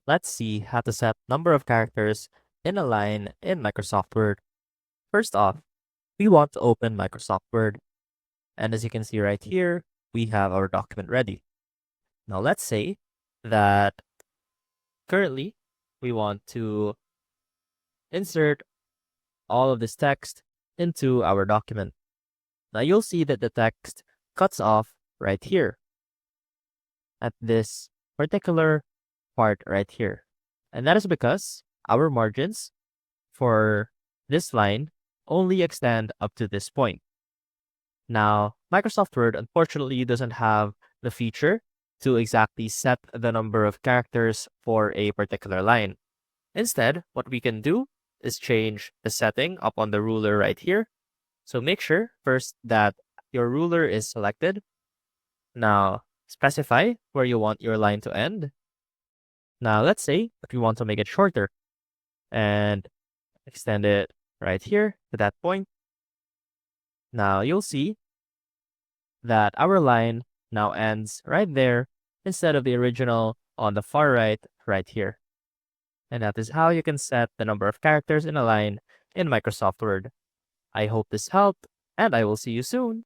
Let's see how to set number of characters in a line in Microsoft Word. First off, we want to open Microsoft Word. And as you can see right here, we have our document ready. Now let's say that currently we want to insert all of this text into our document. Now you'll see that the text cuts off right here at this particular part right here. And that is because our margins for this line only extend up to this point. Now, Microsoft Word unfortunately doesn't have the feature to exactly set the number of characters for a particular line. Instead, what we can do is change the setting up on the ruler right here. So make sure first that your ruler is selected. Now, specify where you want your line to end. Now, let's say that we want to make it shorter and extend it right here to that point. Now, you'll see that our line now ends right there instead of the original on the far right here. And that is how you can set the number of characters in a line in Microsoft Word. I hope this helped, and I will see you soon.